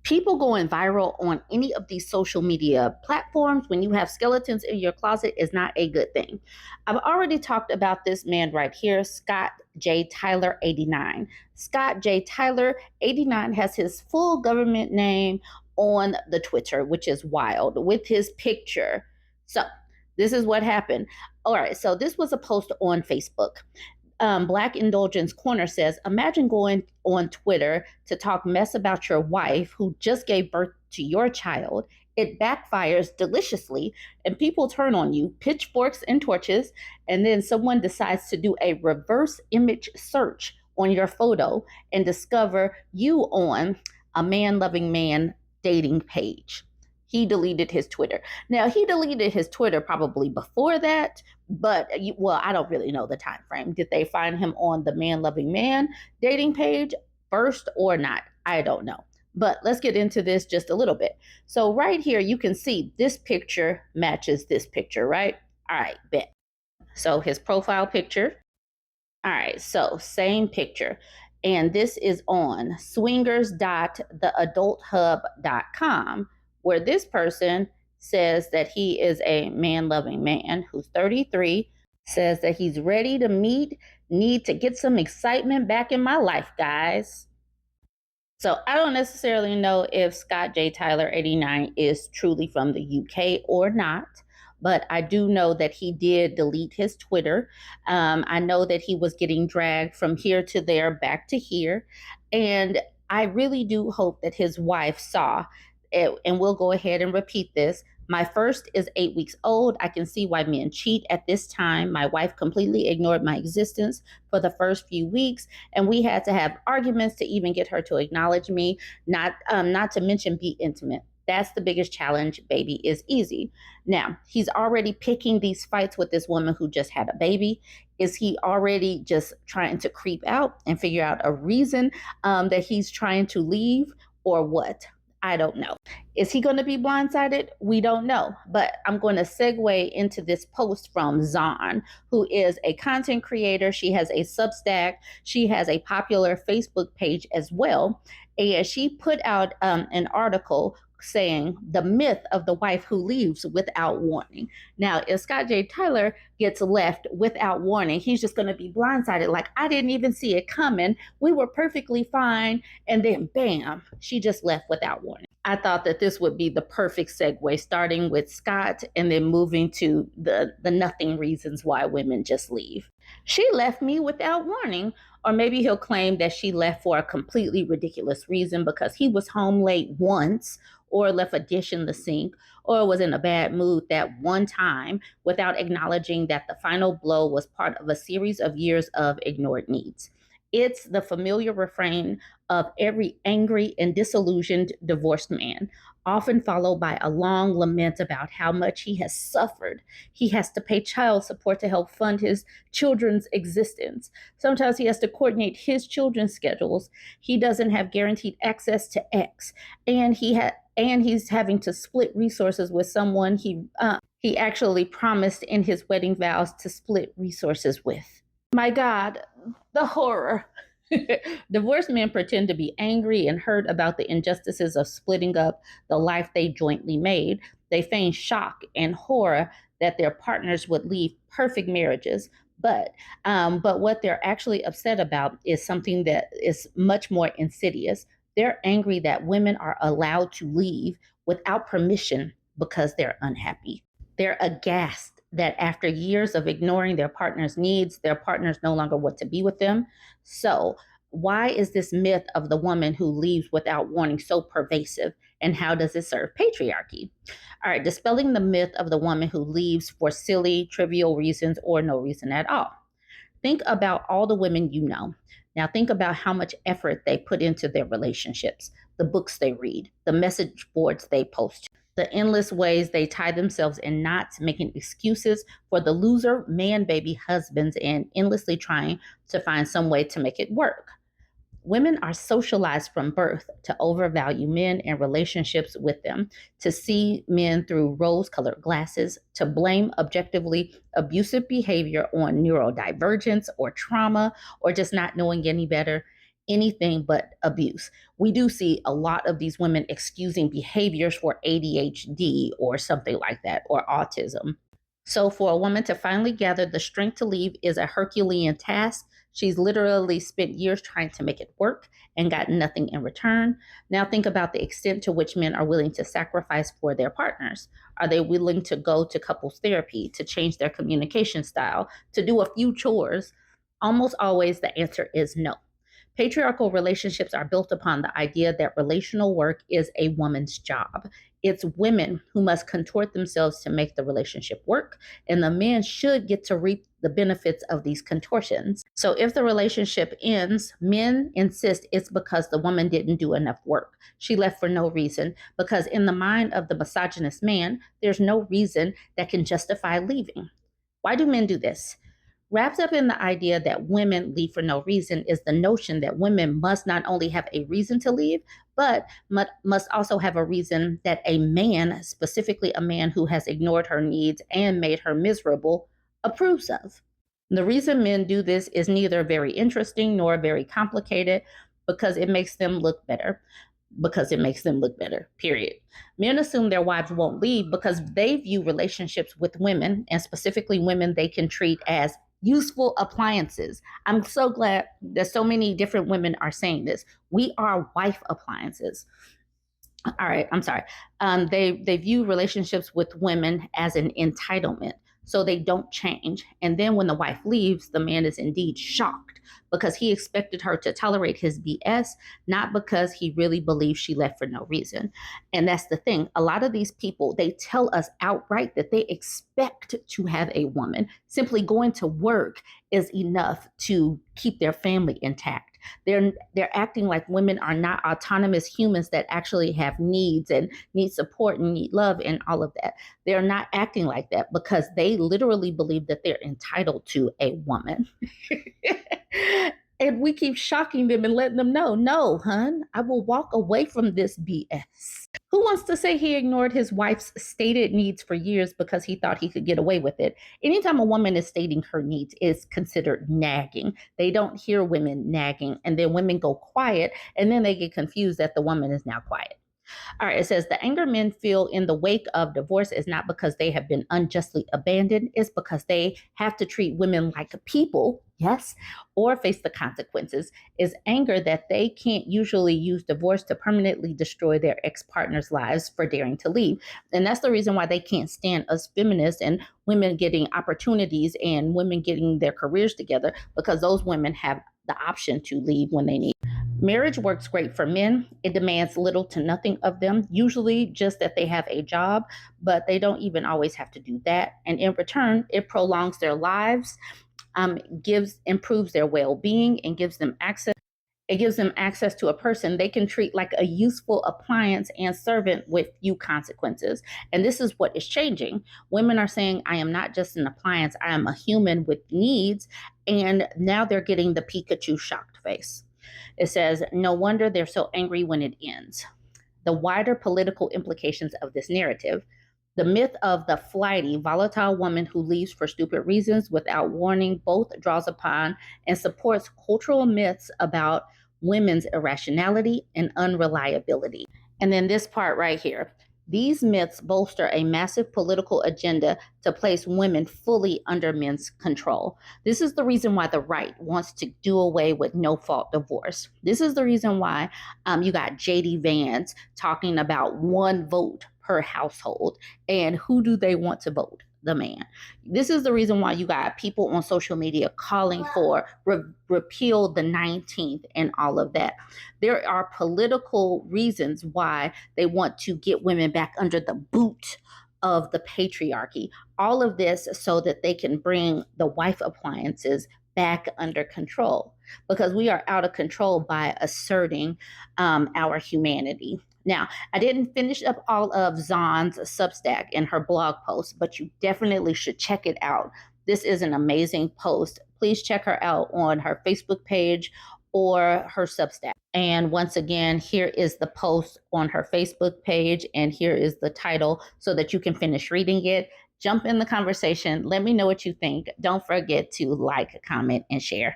People going viral on any of these social media platforms when you have skeletons in your closet is not a good thing. I've already talked about this man right here, Scott J. Tyler, 89. Scott J. Tyler, 89, has his full government name on the Twitter, which is wild, with his picture. So, this is what happened. All right, so this was a post on Facebook. Black Indulgence Corner says, imagine going on Twitter to talk mess about your wife who just gave birth to your child. It backfires deliciously, and people turn on you, pitchforks and torches, and then someone decides to do a reverse image search on your photo and discover you on a man loving man dating page. He deleted his Twitter. Now, he deleted his Twitter probably before that, but well, I don't really know the time frame. Did they find him on the man loving man dating page first or not? I don't know. But let's get into this just a little bit. So right here, you can see this picture matches this picture, right? All right, bet. So his profile picture. All right, so same picture. And this is on swingers.theadulthub.com, where this person says that he is a man loving man who's 33, says that he's ready to need to get some excitement back in my life, guys. So I don't necessarily know if Scott J. Tyler 89 is truly from the UK or not, but I do know that he did delete his Twitter. I know that he was getting dragged from here to there, back to here. And I really do hope that his wife saw it, and we'll go ahead and repeat this. My first is 8 weeks old. I can see why men cheat at this time. My wife completely ignored my existence for the first few weeks, and we had to have arguments to even get her to acknowledge me, not to mention be intimate. That's the biggest challenge. Baby is easy. Now, he's already picking these fights with this woman who just had a baby. Is he already just trying to creep out and figure out a reason that he's trying to leave, or what? I don't know. Is he going to be blindsided? We don't know. But I'm going to segue into this post from Zahn, who is a content creator. She has a Substack. She has a popular Facebook page as well. And she put out an article saying the myth of the wife who leaves without warning. Now, if Scott J. Tyler gets left without warning, he's just going to be blindsided. Like, I didn't even see it coming. We were perfectly fine. And then, bam, she just left without warning. I thought that this would be the perfect segue, starting with Scott and then moving to the nothing reasons why women just leave. She left me without warning. Or maybe he'll claim that she left for a completely ridiculous reason because he was home late once, or left a dish in the sink, or was in a bad mood that one time, without acknowledging that the final blow was part of a series of years of ignored needs. It's the familiar refrain of every angry and disillusioned divorced man, often followed by a long lament about how much he has suffered. He has to pay child support to help fund his children's existence. Sometimes he has to coordinate his children's schedules. He doesn't have guaranteed access to X, and he's having to split resources with someone he actually promised in his wedding vows to split resources with. My God, the horror. Divorced men pretend to be angry and hurt about the injustices of splitting up the life they jointly made. They feign shock and horror that their partners would leave perfect marriages. But what they're actually upset about is something that is much more insidious. They're angry that women are allowed to leave without permission because they're unhappy. They're aghast that after years of ignoring their partner's needs, their partners no longer want to be with them. So, why is this myth of the woman who leaves without warning so pervasive? And how does it serve patriarchy? All right, dispelling the myth of the woman who leaves for silly, trivial reasons or no reason at all. Think about all the women you know. Now, think about how much effort they put into their relationships, the books they read, the message boards they post, the endless ways they tie themselves in knots, making excuses for the loser man baby husbands and endlessly trying to find some way to make it work. Women are socialized from birth to overvalue men and relationships with them, to see men through rose colored glasses, to blame objectively abusive behavior on neurodivergence or trauma or just not knowing any better. anything but abuse. We do see a lot of these women excusing behaviors for ADHD or something like that, or autism. So, for a woman to finally gather the strength to leave is a Herculean task. She's literally spent years trying to make it work and got nothing in return. Now, think about the extent to which men are willing to sacrifice for their partners. Are they willing to go to couples therapy, to change their communication style, to do a few chores? Almost always the answer is no. Patriarchal relationships are built upon the idea that relational work is a woman's job. It's women who must contort themselves to make the relationship work, and the men should get to reap the benefits of these contortions. So if the relationship ends, men insist it's because the woman didn't do enough work. She left for no reason, because in the mind of the misogynist man, there's no reason that can justify leaving. Why do men do this? Wrapped up in the idea that women leave for no reason is the notion that women must not only have a reason to leave, but must also have a reason that a man, specifically a man who has ignored her needs and made her miserable, approves of. The reason men do this is neither very interesting nor very complicated, because it makes them look better. Because it makes them look better, period. Men assume their wives won't leave because they view relationships with women, and specifically women they can treat as useful appliances. I'm so glad that so many different women are saying this. We are wife appliances. All right, I'm sorry. They view relationships with women as an entitlement, so they don't change. And then when the wife leaves, the man is indeed shocked because he expected her to tolerate his BS, not because he really believes she left for no reason. And that's the thing. A lot of these people, they tell us outright that they expect to have a woman. Simply going to work is enough to keep their family intact. They're acting like women are not autonomous humans that actually have needs and need support and need love and all of that. They're not acting like that because they literally believe that they're entitled to a woman. And we keep shocking them and letting them know, no, hun, I will walk away from this BS. Who wants to say he ignored his wife's stated needs for years because he thought he could get away with it? Anytime a woman is stating her needs is considered nagging. They don't hear women nagging, and then women go quiet, and then they get confused that the woman is now quiet. All right, it says the anger men feel in the wake of divorce is not because they have been unjustly abandoned, it's because they have to treat women like people, yes, or face the consequences. Is anger that they can't usually use divorce to permanently destroy their ex-partner's lives for daring to leave. And that's the reason why they can't stand us feminists and women getting opportunities and women getting their careers together, because those women have the option to leave when they need. Marriage works great for men. It demands little to nothing of them, usually just that they have a job, but they don't even always have to do that. And in return, it prolongs their lives, improves their well-being, and gives them access. It gives them access to a person they can treat like a useful appliance and servant with few consequences. And this is what is changing. Women are saying, I am not just an appliance, I am a human with needs. And now they're getting the Pikachu shocked face. It says, no wonder they're so angry when it ends. The wider political implications of this narrative. The myth of the flighty, volatile woman who leaves for stupid reasons without warning both draws upon and supports cultural myths about women's irrationality and unreliability. And then this part right here. These myths bolster a massive political agenda to place women fully under men's control. This is the reason why the right wants to do away with no-fault divorce. This is the reason why you got J.D. Vance talking about one vote per household. And who do they want to vote? The man. This is the reason why you got people on social media calling for repeal the 19th and all of that. There are political reasons why they want to get women back under the boot of the patriarchy. All of this so that they can bring the wife appliances back under control, because we are out of control by asserting our humanity. Now, I didn't finish up all of Zahn's Substack in her blog post, but you definitely should check it out. This is an amazing post. Please check her out on her Facebook page or her Substack. And once again, here is the post on her Facebook page, and here is the title so that you can finish reading it. Jump in the conversation. Let me know what you think. Don't forget to like, comment, and share.